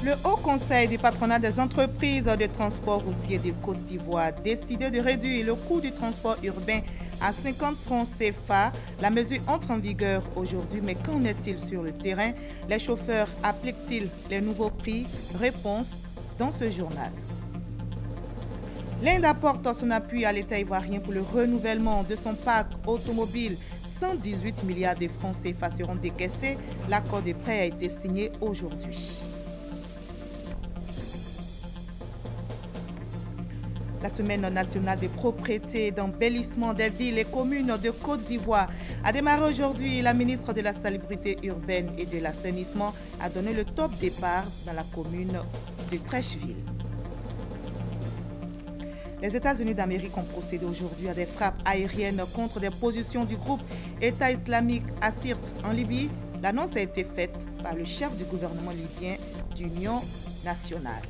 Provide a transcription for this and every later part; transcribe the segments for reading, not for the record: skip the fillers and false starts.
Le Haut Conseil du patronat des entreprises de transport routier de Côte d'Ivoire a décidé de réduire le coût du transport urbain à 50 francs CFA. La mesure entre en vigueur aujourd'hui, mais qu'en est-il sur le terrain? Les chauffeurs appliquent-ils les nouveaux prix? Réponse dans ce journal. L'Inde apporte son appui à l'État ivoirien pour le renouvellement de son parc automobile. 118 milliards de francs CFA seront décaissés. L'accord de prêt a été signé aujourd'hui. La semaine nationale des propriétés d'embellissement des villes et communes de Côte d'Ivoire a démarré aujourd'hui. La ministre de la Salubrité urbaine et de l'assainissement a donné le top départ dans la commune de Trècheville. Les États-Unis d'Amérique ont procédé aujourd'hui à des frappes aériennes contre des positions du groupe État islamique à Sirte en Libye. L'annonce a été faite par le chef du gouvernement libyen d'Union nationale.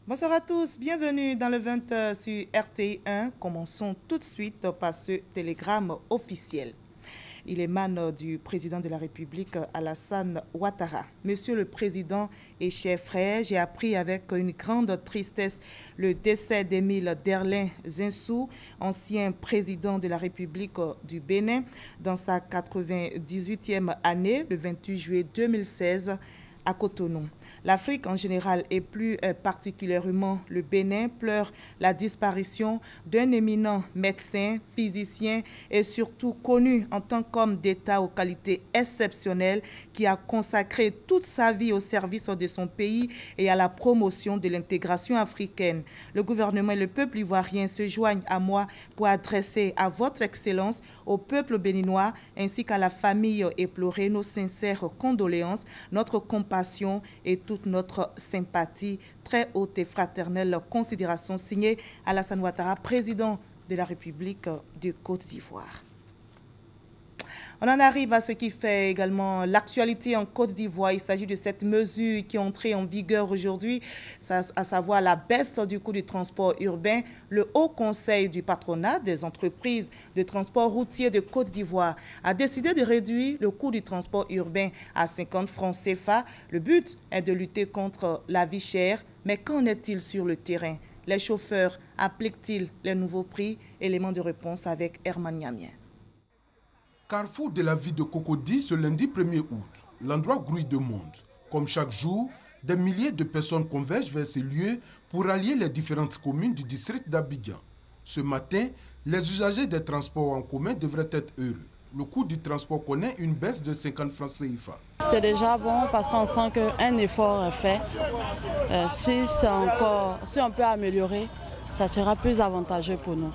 Bonsoir à tous, bienvenue dans le 20h sur RTI 1. Commençons tout de suite par ce télégramme officiel. Il émane du président de la République, Alassane Ouattara. Monsieur le Président et chers frères, j'ai appris avec une grande tristesse le décès d'Émile Derlin Zinsou, ancien président de la République du Bénin, dans sa 98e année, le 28 juillet 2016, à Cotonou. L'Afrique en général et plus particulièrement le Bénin pleure la disparition d'un éminent médecin, physicien et surtout connu en tant qu'homme d'État aux qualités exceptionnelles qui a consacré toute sa vie au service de son pays et à la promotion de l'intégration africaine. Le gouvernement et le peuple ivoirien se joignent à moi pour adresser à votre Excellence, au peuple béninois ainsi qu'à la famille éplorée nos sincères condoléances, notre compassion et toute notre sympathie. Très haute et fraternelle considération signée Alassane Ouattara, président de la République de Côte d'Ivoire. On en arrive à ce qui fait également l'actualité en Côte d'Ivoire. Il s'agit de cette mesure qui est entrée en vigueur aujourd'hui, à savoir la baisse du coût du transport urbain. Le Haut Conseil du patronat des entreprises de transport routier de Côte d'Ivoire a décidé de réduire le coût du transport urbain à 50 francs CFA. Le but est de lutter contre la vie chère. Mais qu'en est-il sur le terrain? Les chauffeurs appliquent-ils les nouveaux prix? Élément de réponse avec Herman Niamien. Carrefour de la ville de Cocody ce lundi 1er août. L'endroit grouille de monde. Comme chaque jour, des milliers de personnes convergent vers ces lieux pour rallier les différentes communes du district d'Abidjan. Ce matin, les usagers des transports en commun devraient être heureux. Le coût du transport connaît une baisse de 50 francs CFA. C'est déjà bon parce qu'on sent qu'un effort est fait. Si on peut améliorer, ça sera plus avantageux pour nous.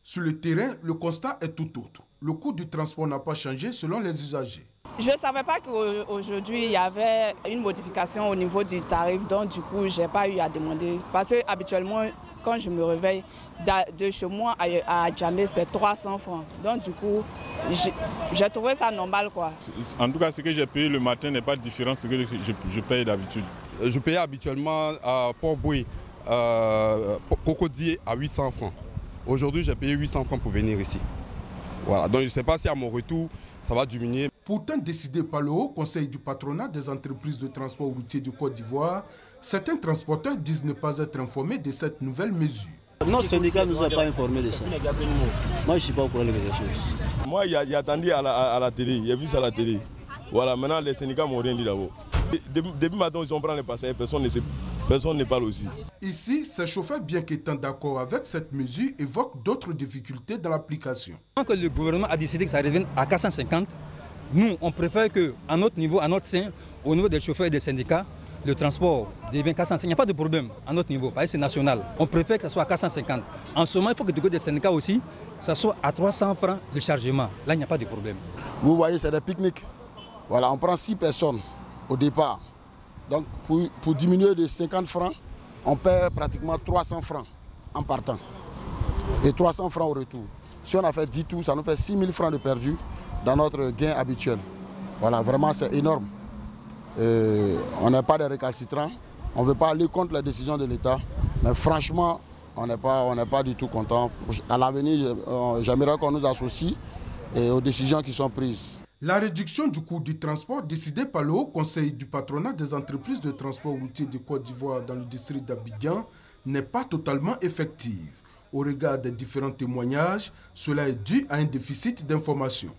Sur le terrain, le constat est tout autre. Le coût du transport n'a pas changé selon les usagers. Je ne savais pas qu'aujourd'hui, il y avait une modification au niveau du tarif. Donc, du coup, je n'ai pas eu à demander. Parce que habituellement, quand je me réveille de chez moi à Djamé, c'est 300 francs. Donc, du coup, j'ai trouvé ça normal, quoi. En tout cas, ce que j'ai payé le matin n'est pas différent de ce que je paye d'habitude. Je payais habituellement à Port-Boué, Cocody à 800 francs. Aujourd'hui, j'ai payé 800 francs pour venir ici. Voilà, donc je ne sais pas si à mon retour, ça va diminuer. Pourtant décidé par le Haut Conseil du patronat des entreprises de transport routier de Côte d'Ivoire, certains transporteurs disent ne pas être informés de cette nouvelle mesure. Notre syndicat ne nous a pas informés de ça. Moi, je ne suis pas au courant de quelque chose. Moi, il y a attendu à la télé, j'ai vu ça à la télé. Voilà, maintenant les syndicats m'ont rien dit d'abord. Depuis maintenant, ils ont pris les passagers, personne ne parle aussi. Ici, ces chauffeurs, bien qu'étant d'accord avec cette mesure, évoquent d'autres difficultés dans l'application. Tant que le gouvernement a décidé que ça revienne à 450, nous, on préfère qu'à notre niveau, à notre sein, au niveau des chauffeurs et des syndicats, le transport devient 450. Il n'y a pas de problème à notre niveau, parce que c'est national. On préfère que ça soit à 450. En ce moment, il faut que du côté des syndicats aussi, ça soit à 300 francs le chargement. Là, il n'y a pas de problème. Vous voyez, c'est des pique-niques. Voilà, on prend 6 personnes au départ. Donc pour diminuer de 50 francs, on perd pratiquement 300 francs en partant. Et 300 francs au retour. Si on a fait 10 tours, ça nous fait 6 000 francs de perdu dans notre gain habituel. Voilà, vraiment c'est énorme. On n'est pas des récalcitrants. On ne veut pas aller contre la décision de l'État, mais franchement, on n'est pas du tout content. À l'avenir, j'aimerais qu'on nous associe aux décisions qui sont prises. La réduction du coût du transport décidée par le Haut Conseil du patronat des entreprises de transport routier de Côte d'Ivoire dans le district d'Abidjan n'est pas totalement effective. Au regard des différents témoignages, cela est dû à un déficit d'information.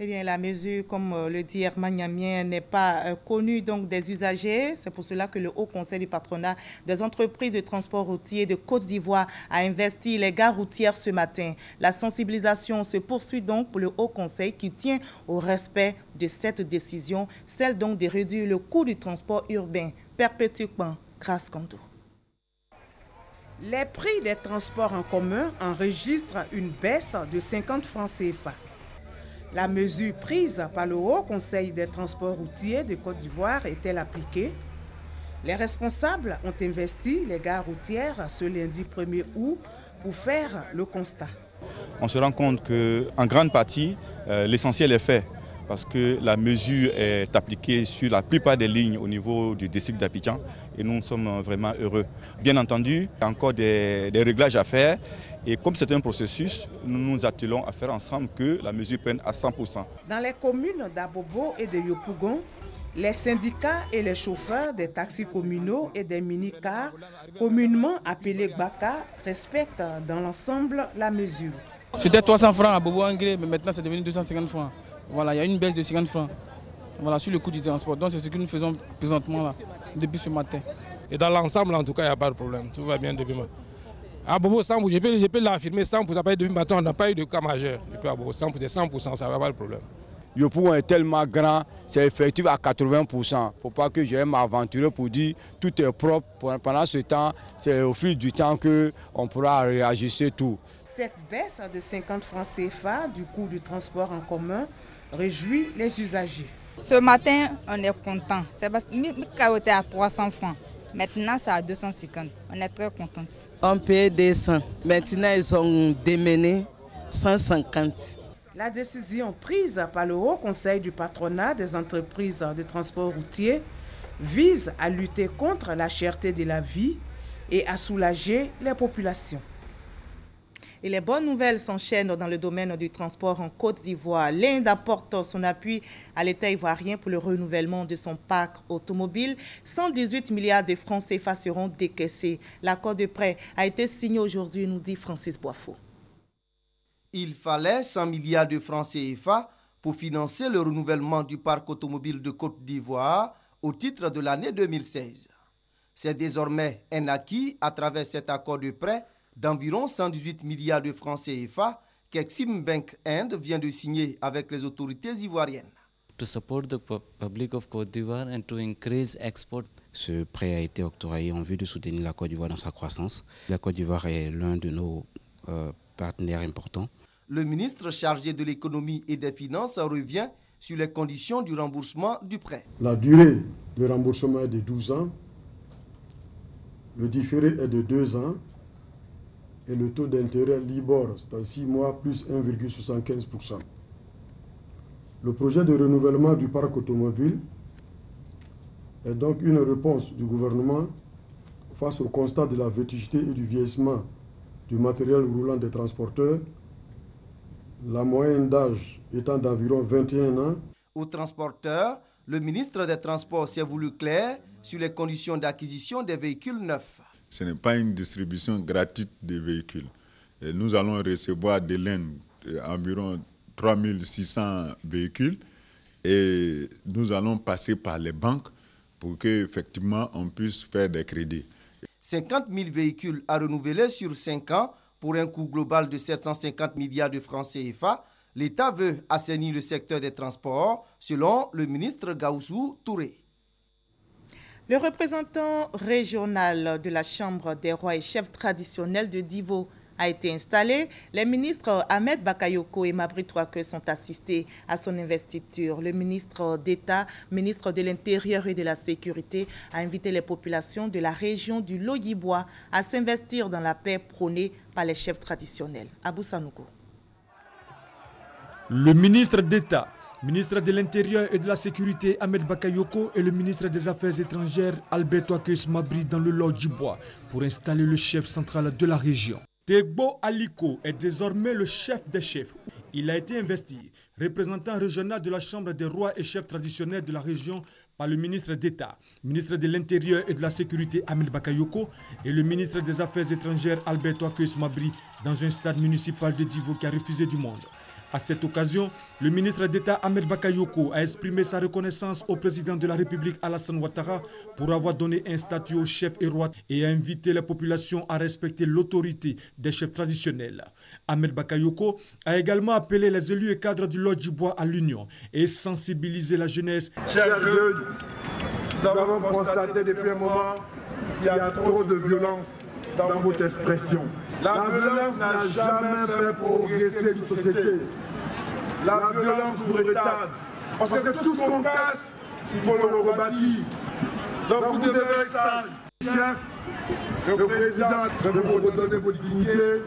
Eh bien, la mesure, comme le dit Herman Niamien, n'est pas connue donc des usagers. C'est pour cela que le Haut Conseil du patronat des entreprises de transport routier de Côte d'Ivoire a investi les gares routières ce matin. La sensibilisation se poursuit donc pour le Haut Conseil qui tient au respect de cette décision, celle donc de réduire le coût du transport urbain. Perpétuellement, grâce Kondo. Les prix des transports en commun enregistrent une baisse de 50 francs CFA. La mesure prise par le Haut Conseil des transports routiers de Côte d'Ivoire est-elle appliquée? Les responsables ont investi les gares routières ce lundi 1er août pour faire le constat. On se rend compte qu'en grande partie, l'essentiel est fait parce que la mesure est appliquée sur la plupart des lignes au niveau du district d'Abidjan et nous sommes vraiment heureux. Bien entendu, il y a encore des réglages à faire et comme c'est un processus, nous nous attelons à faire ensemble que la mesure prenne à 100%. Dans les communes d'Abobo et de Yopougon, les syndicats et les chauffeurs des taxis communaux et des mini-cars, communément appelés Baka, respectent dans l'ensemble la mesure. C'était 300 francs à Bobo-Angré, mais maintenant c'est devenu 250 francs. Voilà, il y a une baisse de 50 francs voilà, sur le coût du transport. Donc c'est ce que nous faisons présentement là, depuis ce matin. Et dans l'ensemble, en tout cas, il n'y a pas de problème. Tout va bien depuis maintenant. À Bobo, je peux l'affirmer, 100%, depuis matin, on n'a pas eu de cas majeur. Depuis à Bobo, 100%, ça ne va pas de problème. Yopougon est tellement grand, c'est effectif à 80%. Il ne faut pas que je vais m'aventurer pour dire tout est propre. Pendant ce temps, c'est au fil du temps qu'on pourra réajuster tout. Cette baisse de 50 francs CFA du coût du transport en commun réjouit les usagers. Ce matin, on est content. C'est parce que Mikao était à 300 francs. Maintenant, c'est à 250. On est très contents. On paye 200. Maintenant, ils ont démené 150. La décision prise par le Haut Conseil du patronat des entreprises de transport routier vise à lutter contre la cherté de la vie et à soulager les populations. Et les bonnes nouvelles s'enchaînent dans le domaine du transport en Côte d'Ivoire. L'Inde apporte son appui à l'État ivoirien pour le renouvellement de son parc automobile. 118 milliards de francs CFA seront décaissés. L'accord de prêt a été signé aujourd'hui, nous dit Francis Boifo. Il fallait 100 milliards de francs CFA pour financer le renouvellement du parc automobile de Côte d'Ivoire au titre de l'année 2016. C'est désormais un acquis à travers cet accord de prêt d'environ 118 milliards de francs CFA qu'Exim Bank Inde vient de signer avec les autorités ivoiriennes. To support the public of Côte d'Ivoire and to increase export. Ce prêt a été octroyé en vue de soutenir la Côte d'Ivoire dans sa croissance. La Côte d'Ivoire est l'un de nos partenaires importants. Le ministre chargé de l'économie et des finances revient sur les conditions du remboursement du prêt. La durée de remboursement est de 12 ans, le différé est de 2 ans et le taux d'intérêt Libor, c'est à 6 mois plus 1,75%. Le projet de renouvellement du parc automobile est donc une réponse du gouvernement face au constat de la vétusté et du vieillissement du matériel roulant des transporteurs, la moyenne d'âge étant d'environ 21 ans. Aux transporteurs, le ministre des Transports s'est voulu clair sur les conditions d'acquisition des véhicules neufs. Ce n'est pas une distribution gratuite des véhicules. Et nous allons recevoir de l'Inde environ 3600 véhicules et nous allons passer par les banques pour qu'effectivement on puisse faire des crédits. 50 000 véhicules à renouveler sur 5 ans pour un coût global de 750 milliards de francs CFA. L'État veut assainir le secteur des transports, selon le ministre Gaoussou Touré. Le représentant régional de la Chambre des rois et chefs traditionnels de Divo a été installé. Les ministres Ahmed Bakayoko et Mabry Touake sont assistés à son investiture. Le ministre d'État, ministre de l'Intérieur et de la Sécurité, a invité les populations de la région du Loyibois à s'investir dans la paix prônée par les chefs traditionnels. Abou Sanogo. Le ministre d'État, Ministre de l'Intérieur et de la Sécurité Ahmed Bakayoko et le ministre des Affaires étrangères Alberto Akes Mabry dans le Lodjibois pour installer le chef central de la région. Tegbo Aliko est désormais le chef des chefs. Il a été investi représentant régional de la Chambre des rois et chefs traditionnels de la région par le ministre d'État, ministre de l'Intérieur et de la Sécurité Ahmed Bakayoko et le ministre des Affaires étrangères Alberto Akes Mabry dans un stade municipal de Divo qui a refusé du monde. À cette occasion, le ministre d'État Ahmed Bakayoko a exprimé sa reconnaissance au président de la République Alassane Ouattara pour avoir donné un statut aux chefs et rois et a invité la population à respecter l'autorité des chefs traditionnels. Ahmed Bakayoko a également appelé les élus et cadres du Lodjibois à l'union et sensibiliser la jeunesse. Chers jeunes, nous avons constaté depuis un moment qu'il y a trop de violence dans votre expression. La violence n'a jamais fait progresser une société. La violence nous retarde. Parce que tout ce qu'on casse, il faut le rebâtir. Donc vous devez être sage. Chef, le président veut vous redonner votre dignité.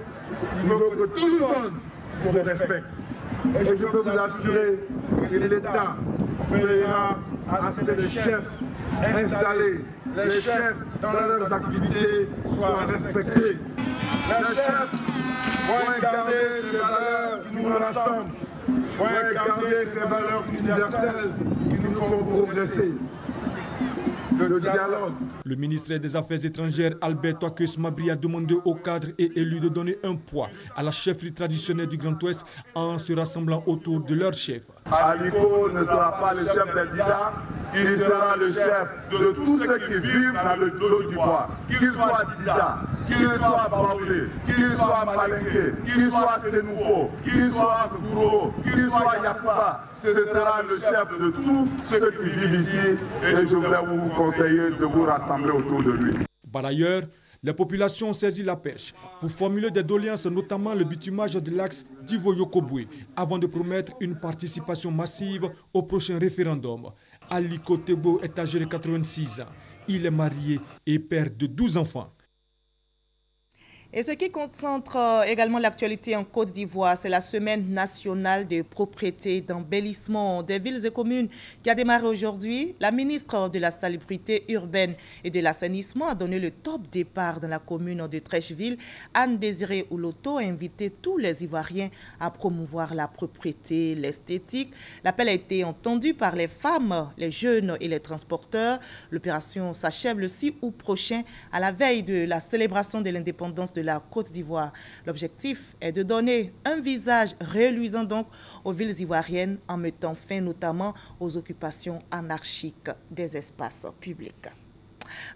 Il veut que tout le monde vous respecte. Et je peux vous assurer que l'État veillera à ce que les chefs installés, les chefs dans leurs activités soient respectés. Les chefs vont incarner ces valeurs qui nous rassemblent, vont incarner ces valeurs universelles qui nous font progresser. Le dialogue. Le ministre des Affaires étrangères Alberto Akes Mabry a demandé aux cadres et élus de donner un poids à la chefferie traditionnelle du Grand Ouest en se rassemblant autour de leur chef. Aliko ne sera pas le chef des Dida, il sera le chef de tous ceux qui vivent dans le Lodjibois. Qu'il soit Dida, qu'il soit Baoulé, qu'il soit Malinké, qu'il soit Sénoufo, qu'il soit Gouro, qu'il soit Yakuba. Ce sera le chef de tous ceux qui vivent ici et je vais vous conseiller de vous rassembler autour de lui. Par ailleurs, les populations ont saisi la perche pour formuler des doléances, notamment le bitumage de l'axe Divo-Yokoboué, avant de promettre une participation massive au prochain référendum. Aliko Tegbo est âgé de 86 ans. Il est marié et père de 12 enfants. Et ce qui concentre également l'actualité en Côte d'Ivoire, c'est la semaine nationale de propriété d'embellissement des villes et communes qui a démarré aujourd'hui. La ministre de la Salubrité urbaine et de l'assainissement a donné le top départ dans la commune de Trècheville. Anne-Désirée Ouloto a invité tous les Ivoiriens à promouvoir la propriété, l'esthétique. L'appel a été entendu par les femmes, les jeunes et les transporteurs. L'opération s'achève le 6 août prochain à la veille de la célébration de l'indépendance de la Côte d'Ivoire. L'objectif est de donner un visage reluisant donc aux villes ivoiriennes en mettant fin notamment aux occupations anarchiques des espaces publics.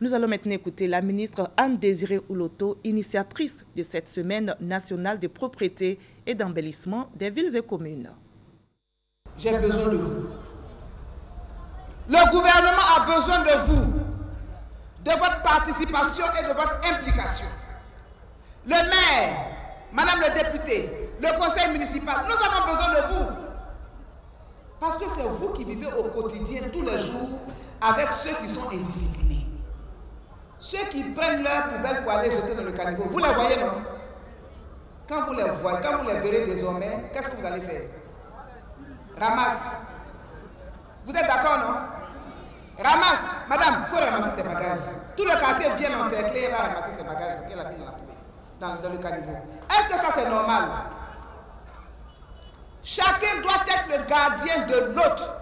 Nous allons maintenant écouter la ministre Anne-Désirée Ouloto, initiatrice de cette semaine nationale de propriété et d'embellissement des villes et communes. J'ai besoin de vous. Le gouvernement a besoin de vous, de votre participation et de votre implication. Le maire, madame le député, le conseil municipal, nous avons besoin de vous. Parce que c'est vous qui vivez au quotidien, tous les jours, avec ceux qui sont indisciplinés. Ceux qui prennent leur poubelle pour aller jeter dans le caniveau. Vous les voyez, non? Quand vous les voyez, quand vous les verrez désormais, qu'est-ce que vous allez faire? Ramasse. Vous êtes d'accord, non? Ramasse. Madame, il faut ramasser tes bagages. Tout le quartier est bien encerclé, il va ramasser ses bagages. Il a mis dans la poubelle. Dans le caniveau. Est-ce que ça c'est normal? Chacun doit être le gardien de l'autre.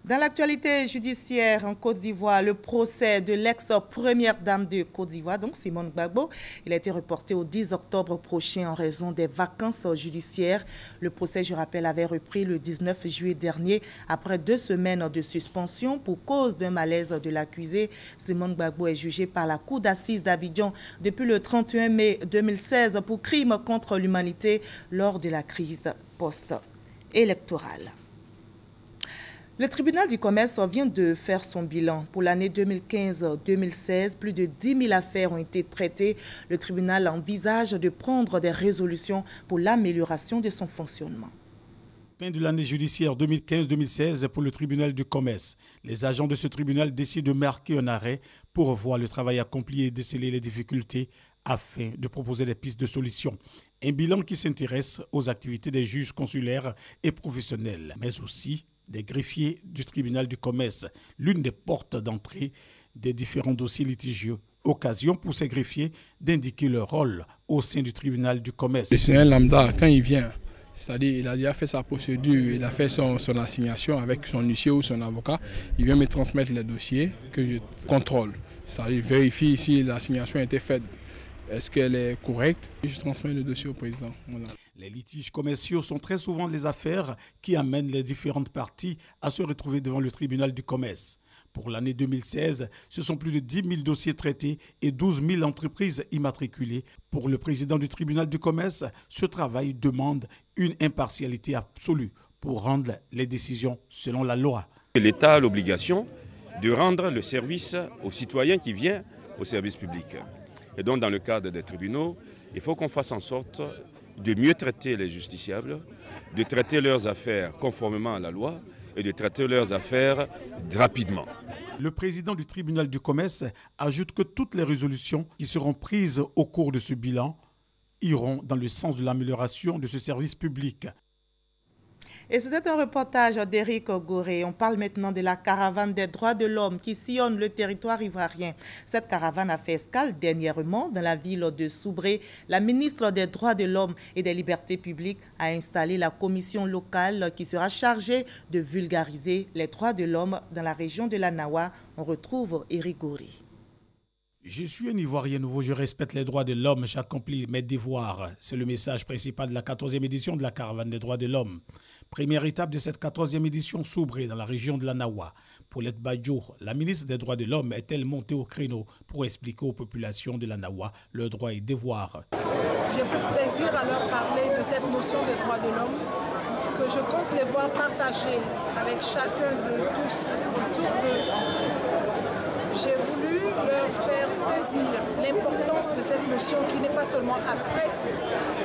Dans l'actualité judiciaire en Côte d'Ivoire, le procès de l'ex-première dame de Côte d'Ivoire, donc Simone Gbagbo, il a été reporté au 10 octobre prochain en raison des vacances judiciaires. Le procès, je rappelle, avait repris le 19 juillet dernier après 2 semaines de suspension pour cause d'un malaise de l'accusé. Simone Gbagbo est jugée par la cour d'assises d'Abidjan depuis le 31 mai 2016 pour crime contre l'humanité lors de la crise post-électorale. Le tribunal du commerce vient de faire son bilan. Pour l'année 2015-2016, plus de 10 000 affaires ont été traitées. Le tribunal envisage de prendre des résolutions pour l'amélioration de son fonctionnement. Fin de l'année judiciaire 2015-2016 pour le tribunal du commerce. Les agents de ce tribunal décident de marquer un arrêt pour voir le travail accompli et déceler les difficultés afin de proposer des pistes de solutions. Un bilan qui s'intéresse aux activités des juges consulaires et professionnels, mais aussi des greffiers du tribunal du commerce, l'une des portes d'entrée des différents dossiers litigieux. Occasion pour ces greffiers d'indiquer leur rôle au sein du tribunal du commerce. C'est un lambda, quand il vient, c'est-à-dire il a déjà fait sa procédure, il a fait son assignation avec son huissier ou son avocat, il vient me transmettre les dossiers que je contrôle. C'est-à-dire vérifie si l'assignation a été faite, est-ce qu'elle est correcte, et je transmets le dossier au président. Voilà. Les litiges commerciaux sont très souvent les affaires qui amènent les différentes parties à se retrouver devant le tribunal du commerce. Pour l'année 2016, ce sont plus de 10 000 dossiers traités et 12 000 entreprises immatriculées. Pour le président du tribunal du commerce, ce travail demande une impartialité absolue pour rendre les décisions selon la loi. L'État a l'obligation de rendre le service aux citoyens qui viennent au service public. Et donc, dans le cadre des tribunaux, il faut qu'on fasse en sorte de mieux traiter les justiciables, de traiter leurs affaires conformément à la loi et de traiter leurs affaires rapidement. Le président du tribunal du commerce ajoute que toutes les résolutions qui seront prises au cours de ce bilan iront dans le sens de l'amélioration de ce service public. Et c'était un reportage d'Éric Goré. On parle maintenant de la caravane des droits de l'homme qui sillonne le territoire ivoirien. Cette caravane a fait escale dernièrement dans la ville de Soubré. La ministre des droits de l'homme et des libertés publiques a installé la commission locale qui sera chargée de vulgariser les droits de l'homme dans la région de la Nawa. On retrouve Éric Goré. Je suis un Ivoirien nouveau, je respecte les droits de l'homme, j'accomplis mes devoirs. C'est le message principal de la 14e édition de la Caravane des droits de l'homme. Première étape de cette 14e édition Soubré dans la région de la Nawa. Paulette Badjo, la ministre des droits de l'homme, est-elle montée au créneau pour expliquer aux populations de la Nawa leurs droits et devoirs? J'ai pour plaisir à leur parler de cette notion des droits de l'homme que je compte les voir partager avec chacun de tous autour d'eux. J'ai voulu leur faire saisir l'importance de cette notion qui n'est pas seulement abstraite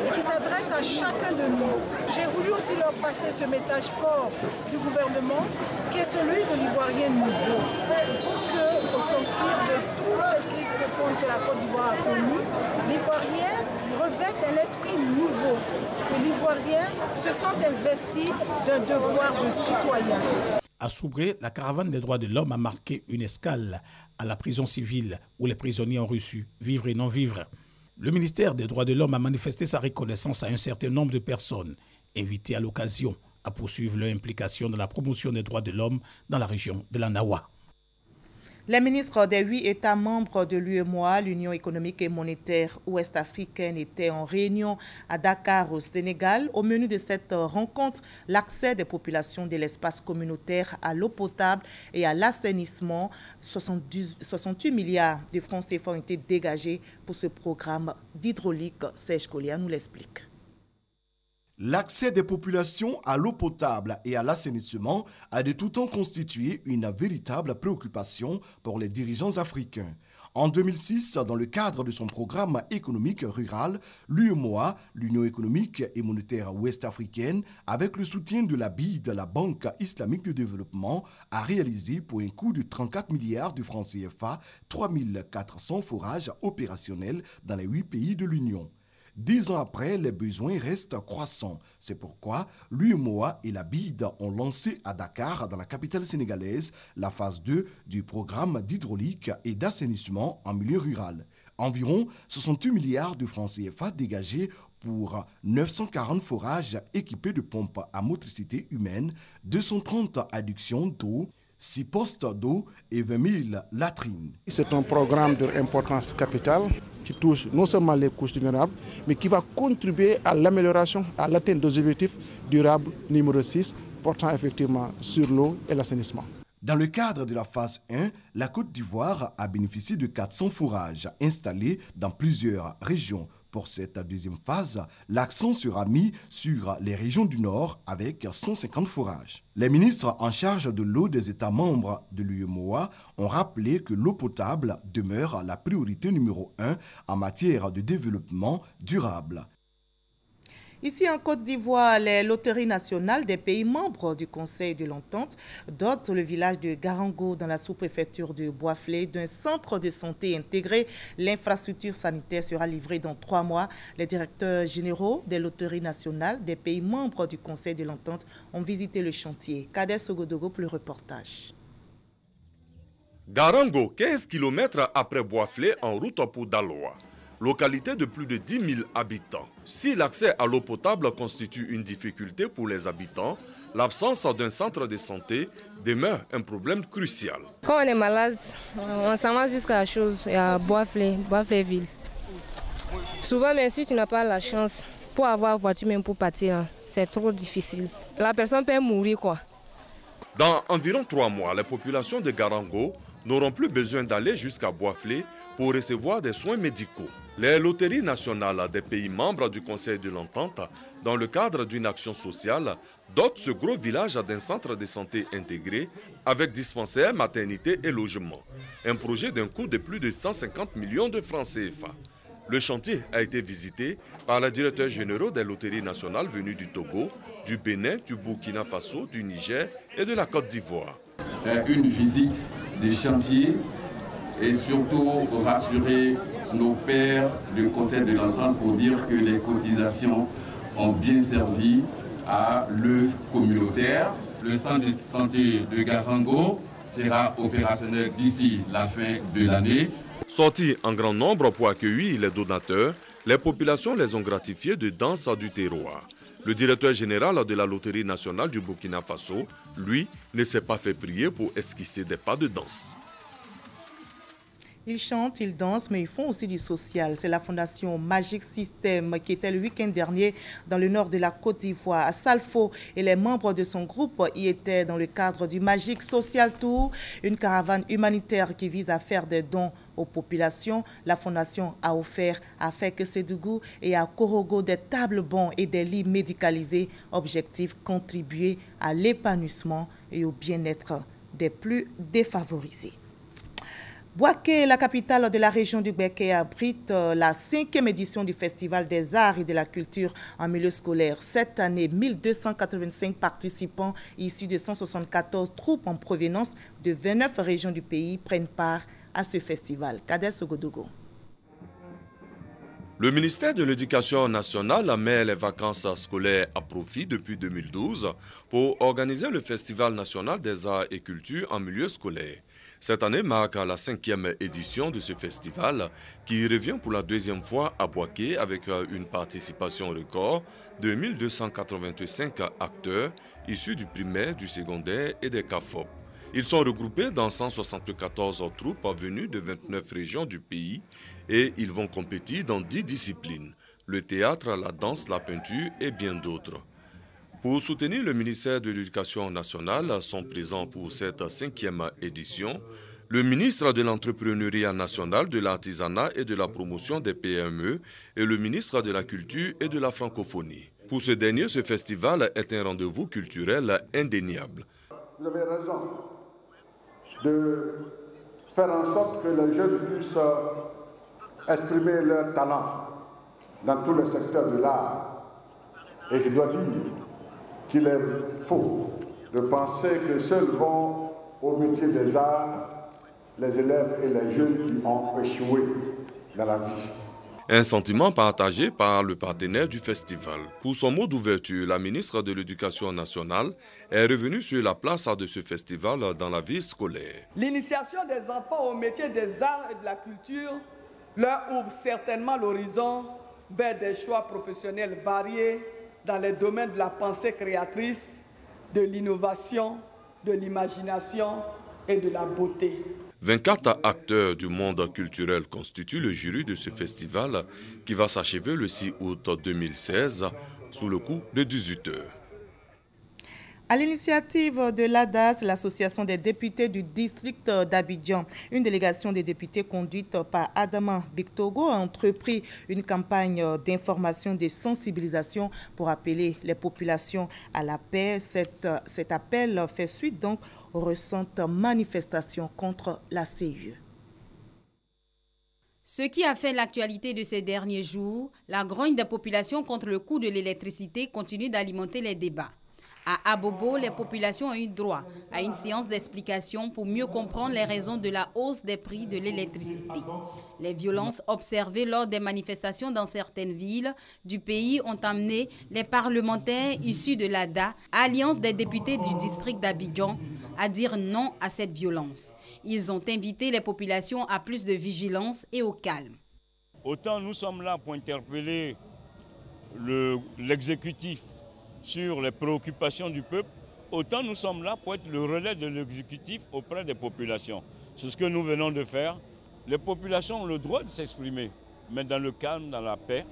et qui s'adresse à chacun de nous. J'ai voulu aussi leur passer ce message fort du gouvernement qui est celui de l'Ivoirien nouveau. Il faut qu'au sortir de toute cette crise profonde que la Côte d'Ivoire a connue, l'Ivoirien revête un esprit nouveau, que l'Ivoirien se sente investi d'un devoir de citoyen. À Soubré, la caravane des droits de l'homme a marqué une escale à la prison civile où les prisonniers ont reçu vivre et non vivre. Le ministère des droits de l'homme a manifesté sa reconnaissance à un certain nombre de personnes invitées à l'occasion à poursuivre leur implication dans la promotion des droits de l'homme dans la région de la Nawa. Les ministres des 8 États membres de l'UEMOA, l'Union économique et monétaire ouest-africaine, étaient en réunion à Dakar, au Sénégal. Au menu de cette rencontre, l'accès des populations de l'espace communautaire à l'eau potable et à l'assainissement. 68 milliards de francs CFA ont été dégagés pour ce programme d'hydraulique. Serge Kolia nous l'explique. L'accès des populations à l'eau potable et à l'assainissement a de tout temps constitué une véritable préoccupation pour les dirigeants africains. En 2006, dans le cadre de son programme économique rural, l'UEMOA, l'Union économique et monétaire ouest-africaine, avec le soutien de la BID, la Banque islamique de développement, a réalisé pour un coût de 34 milliards de francs CFA 3400 forages opérationnels dans les 8 pays de l'Union. 10 ans après, les besoins restent croissants. C'est pourquoi l'UEMOA et la BID ont lancé à Dakar, dans la capitale sénégalaise, la phase 2 du programme d'hydraulique et d'assainissement en milieu rural. Environ 68 milliards de francs CFA dégagés pour 940 forages équipés de pompes à motricité humaine, 230 adductions d'eau, 6 postes d'eau et 20 000 latrines. C'est un programme d'importance capitale qui touche non seulement les couches vulnérables, mais qui va contribuer à l'amélioration, à l'atteinte des objectifs durables numéro 6, portant effectivement sur l'eau et l'assainissement. Dans le cadre de la phase 1, la Côte d'Ivoire a bénéficié de 400 forages installés dans plusieurs régions. Pour cette deuxième phase, l'accent sera mis sur les régions du Nord avec 150 forages. Les ministres en charge de l'eau des États membres de l'UEMOA ont rappelé que l'eau potable demeure la priorité numéro 1 en matière de développement durable. Ici en Côte d'Ivoire, les loteries nationales des pays membres du Conseil de l'Entente dotent le village de Garango dans la sous-préfecture de Boisflé d'un centre de santé intégré. L'infrastructure sanitaire sera livrée dans 3 mois. Les directeurs généraux des loteries nationales des pays membres du Conseil de l'Entente ont visité le chantier. Kader Sogodogo pour le reportage. Garango, 15 km après Boisflé en route pour Daloa. Localité de plus de 10 000 habitants. Si l'accès à l'eau potable constitue une difficulté pour les habitants, l'absence d'un centre de santé demeure un problème crucial. Quand on est malade, on s'en va jusqu'à la chose, à Boisflé-Ville. Souvent, même si tu n'as pas la chance pour avoir voiture même pour partir, c'est trop difficile. La personne peut mourir quoi. Dans environ 3 mois, les populations de Garango n'auront plus besoin d'aller jusqu'à Boisflé pour recevoir des soins médicaux. Les loteries nationales des pays membres du Conseil de l'Entente, dans le cadre d'une action sociale, dotent ce gros village d'un centre de santé intégré avec dispensaire, maternité et logement. Un projet d'un coût de plus de 150 millions de francs CFA. Le chantier a été visité par les directeurs généraux des loteries nationales venus du Togo, du Bénin, du Burkina Faso, du Niger et de la Côte d'Ivoire. Une visite des chantiers et surtout rassurer nos pairs du Conseil de l'Entente pour dire que les cotisations ont bien servi à l'œuvre communautaire. Le centre de santé de Garango sera opérationnel d'ici la fin de l'année. Sortis en grand nombre pour accueillir les donateurs, les populations les ont gratifiés de danse du terroir. Le directeur général de la Loterie nationale du Burkina Faso, lui, ne s'est pas fait prier pour esquisser des pas de danse. Ils chantent, ils dansent, mais ils font aussi du social. C'est la fondation Magic System qui était le week-end dernier dans le nord de la Côte d'Ivoire, à Salfo. Et les membres de son groupe y étaient dans le cadre du Magic Social Tour, une caravane humanitaire qui vise à faire des dons aux populations. La fondation a offert à Fek-Sedougou et à Korogo des tables bancs et des lits médicalisés. Objectif, contribuer à l'épanouissement et au bien-être des plus défavorisés. Bouaké, la capitale de la région du Béké, abrite la 5e édition du Festival des Arts et de la Culture en milieu scolaire. Cette année, 1285 participants issus de 174 troupes en provenance de 29 régions du pays prennent part à ce festival. Kader Sogodogo. Le ministère de l'Éducation nationale met les vacances scolaires à profit depuis 2012 pour organiser le Festival national des arts et culture en milieu scolaire. Cette année marque la 5e édition de ce festival qui revient pour la 2e fois à Bouaké avec une participation record de 1285 acteurs issus du primaire, du secondaire et des CAFOP. Ils sont regroupés dans 174 troupes venues de 29 régions du pays et ils vont compétir dans 10 disciplines, le théâtre, la danse, la peinture et bien d'autres. Pour soutenir le ministère de l'Éducation nationale, sont présents pour cette 5e édition le ministre de l'Entrepreneuriat national, de l'Artisanat et de la Promotion des PME et le ministre de la Culture et de la Francophonie. Pour ce dernier, ce festival est un rendez-vous culturel indéniable. Vous avez raison de faire en sorte que les jeunes puissent exprimer leur talent dans tous les secteurs de l'art. Et je dois dire qu'il est faux de penser que seuls vont au métier des arts les élèves et les jeunes qui ont échoué dans la vie. Un sentiment partagé par le partenaire du festival. Pour son mot d'ouverture, la ministre de l'Éducation nationale est revenue sur la place de ce festival dans la vie scolaire. L'initiation des enfants au métier des arts et de la culture leur ouvre certainement l'horizon vers des choix professionnels variés dans les domaines de la pensée créatrice, de l'innovation, de l'imagination et de la beauté. 24 acteurs du monde culturel constituent le jury de ce festival qui va s'achever le 6 août 2016 sous le coup de 18 heures. À l'initiative de l'ADAS, l'association des députés du district d'Abidjan, une délégation des députés conduite par Adama Bictogo a entrepris une campagne d'information et de sensibilisation pour appeler les populations à la paix. Cet appel fait suite donc aux récentes manifestations contre la CIE. Ce qui a fait l'actualité de ces derniers jours, la grogne des populations contre le coût de l'électricité continue d'alimenter les débats. À Abobo, les populations ont eu droit à une séance d'explication pour mieux comprendre les raisons de la hausse des prix de l'électricité. Les violences observées lors des manifestations dans certaines villes du pays ont amené les parlementaires issus de l'ADA, Alliance des députés du district d'Abidjan, à dire non à cette violence. Ils ont invité les populations à plus de vigilance et au calme. Autant nous sommes là pour interpeller l'exécutif sur les préoccupations du peuple, autant nous sommes là pour être le relais de l'exécutif auprès des populations. C'est ce que nous venons de faire. Les populations ont le droit de s'exprimer, mais dans le calme, dans la paix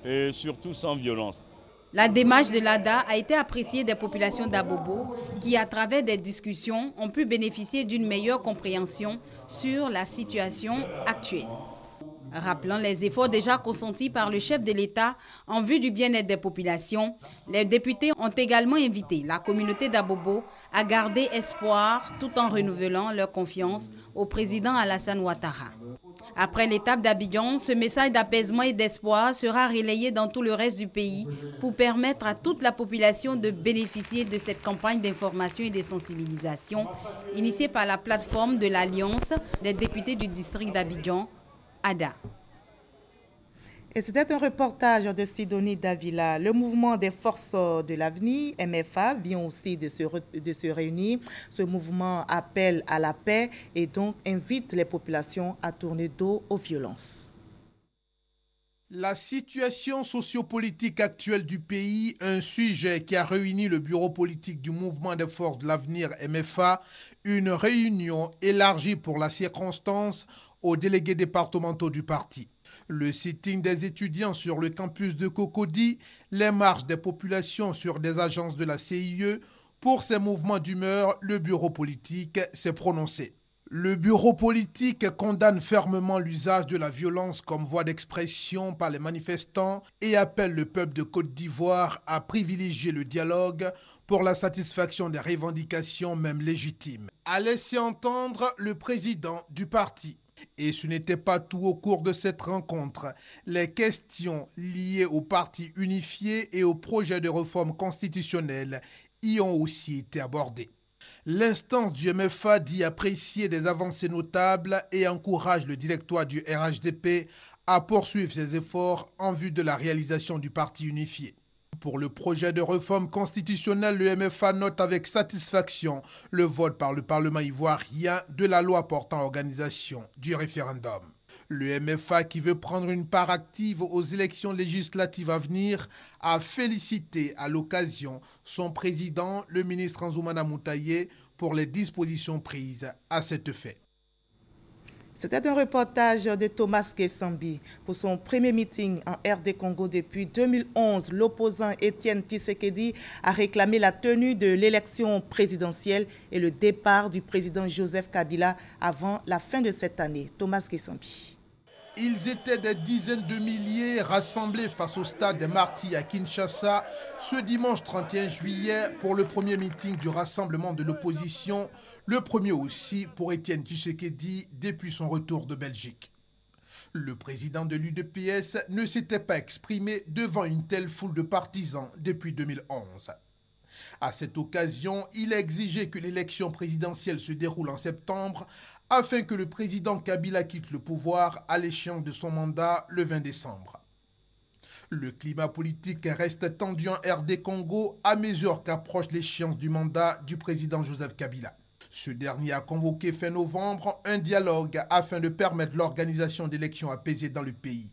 et surtout sans violence. La démarche de l'ADA a été appréciée des populations d'Abobo qui, à travers des discussions, ont pu bénéficier d'une meilleure compréhension sur la situation actuelle. Rappelant les efforts déjà consentis par le chef de l'État en vue du bien-être des populations, les députés ont également invité la communauté d'Abobo à garder espoir tout en renouvelant leur confiance au président Alassane Ouattara. Après l'étape d'Abidjan, ce message d'apaisement et d'espoir sera relayé dans tout le reste du pays pour permettre à toute la population de bénéficier de cette campagne d'information et de sensibilisation initiée par la plateforme de l'Alliance des députés du district d'Abidjan, ADA. Et c'était un reportage de Sidonie Davila. Le mouvement des forces de l'avenir, MFA, vient aussi de se réunir. Ce mouvement appelle à la paix et donc invite les populations à tourner dos aux violences. La situation sociopolitique actuelle du pays, un sujet qui a réuni le bureau politique du mouvement des forces de l'avenir MFA, une réunion élargie pour la circonstance aux délégués départementaux du parti. Le sitting des étudiants sur le campus de Cocody, les marches des populations sur des agences de la CIE. Pour ces mouvements d'humeur, le bureau politique s'est prononcé. Le bureau politique condamne fermement l'usage de la violence comme voie d'expression par les manifestants et appelle le peuple de Côte d'Ivoire à privilégier le dialogue pour la satisfaction des revendications même légitimes. A laissé entendre le président du parti. Et ce n'était pas tout au cours de cette rencontre. Les questions liées au parti unifié et au projet de réforme constitutionnelle y ont aussi été abordées. L'instance du MFA dit apprécier des avancées notables et encourage le directoire du RHDP à poursuivre ses efforts en vue de la réalisation du parti unifié. Pour le projet de réforme constitutionnelle, le MFA note avec satisfaction le vote par le Parlement ivoirien de la loi portant organisation du référendum. Le MFA, qui veut prendre une part active aux élections législatives à venir, a félicité à l'occasion son président, le ministre Anzoumana Moutaye, pour les dispositions prises à cet effet. C'était un reportage de Thomas Kessambi. Pour son premier meeting en RD Congo depuis 2011, l'opposant Étienne Tshisekedi a réclamé la tenue de l'élection présidentielle et le départ du président Joseph Kabila avant la fin de cette année. Thomas Kessambi. Ils étaient des dizaines de milliers rassemblés face au stade des Martyrs à Kinshasa ce dimanche 31 juillet pour le premier meeting du rassemblement de l'opposition, le premier aussi pour Étienne Tshisekedi depuis son retour de Belgique. Le président de l'UDPS ne s'était pas exprimé devant une telle foule de partisans depuis 2011. À cette occasion, il a exigé que l'élection présidentielle se déroule en septembre afin que le président Kabila quitte le pouvoir à l'échéance de son mandat le 20 décembre. Le climat politique reste tendu en RD Congo à mesure qu'approche l'échéance du mandat du président Joseph Kabila. Ce dernier a convoqué fin novembre un dialogue afin de permettre l'organisation d'élections apaisées dans le pays.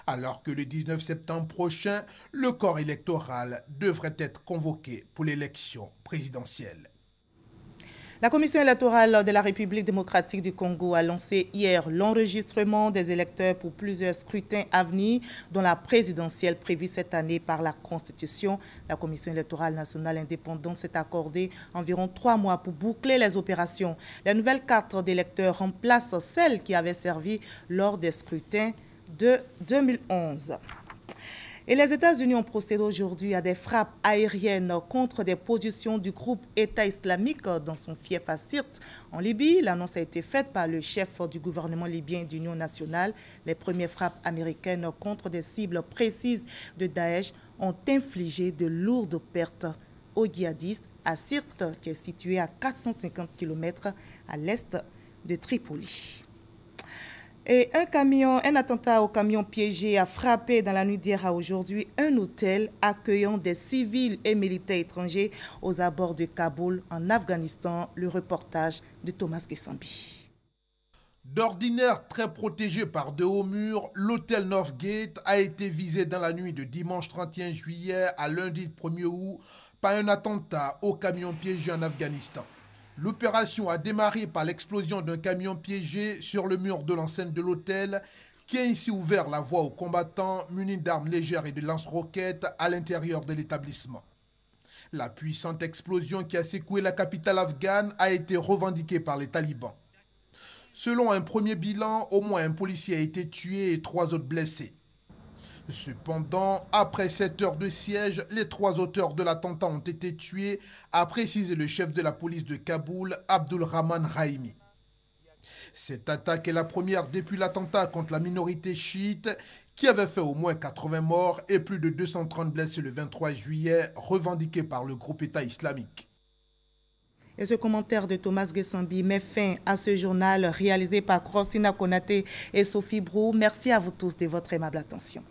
Alors que le 19 septembre prochain, le corps électoral devrait être convoqué pour l'élection présidentielle. La Commission électorale de la République démocratique du Congo a lancé hier l'enregistrement des électeurs pour plusieurs scrutins à venir, dont la présidentielle prévue cette année par la Constitution. La Commission électorale nationale indépendante s'est accordée environ 3 mois pour boucler les opérations. La nouvelle carte d'électeurs remplace celle qui avait servi lors des scrutins de 2011. Et les États-Unis ont procédé aujourd'hui à des frappes aériennes contre des positions du groupe État islamique dans son fief à Sirte, en Libye. L'annonce a été faite par le chef du gouvernement libyen d'Union nationale. Les premières frappes américaines contre des cibles précises de Daesh ont infligé de lourdes pertes aux djihadistes à Sirte, qui est situé à 450 km à l'est de Tripoli. Et un attentat au camion piégé a frappé dans la nuit d'hier à aujourd'hui un hôtel accueillant des civils et militaires étrangers aux abords de Kaboul, en Afghanistan. Le reportage de Thomas Gessambi. D'ordinaire très protégé par de hauts murs, l'hôtel Northgate a été visé dans la nuit de dimanche 31 juillet à lundi 1er août par un attentat au camion piégé en Afghanistan. L'opération a démarré par l'explosion d'un camion piégé sur le mur de l'enceinte de l'hôtel qui a ainsi ouvert la voie aux combattants munis d'armes légères et de lance-roquettes à l'intérieur de l'établissement. La puissante explosion qui a secoué la capitale afghane a été revendiquée par les talibans. Selon un premier bilan, au moins un policier a été tué et 3 autres blessés. Cependant, après 7 heures de siège, les 3 auteurs de l'attentat ont été tués, a précisé le chef de la police de Kaboul, Abdul Rahman Rahimi. Cette attaque est la première depuis l'attentat contre la minorité chiite qui avait fait au moins 80 morts et plus de 230 blessés le 23 juillet, revendiqué par le groupe État islamique. Et ce commentaire de Thomas Gessambi met fin à ce journal réalisé par Crossina Konaté et Sophie Brou. Merci à vous tous de votre aimable attention.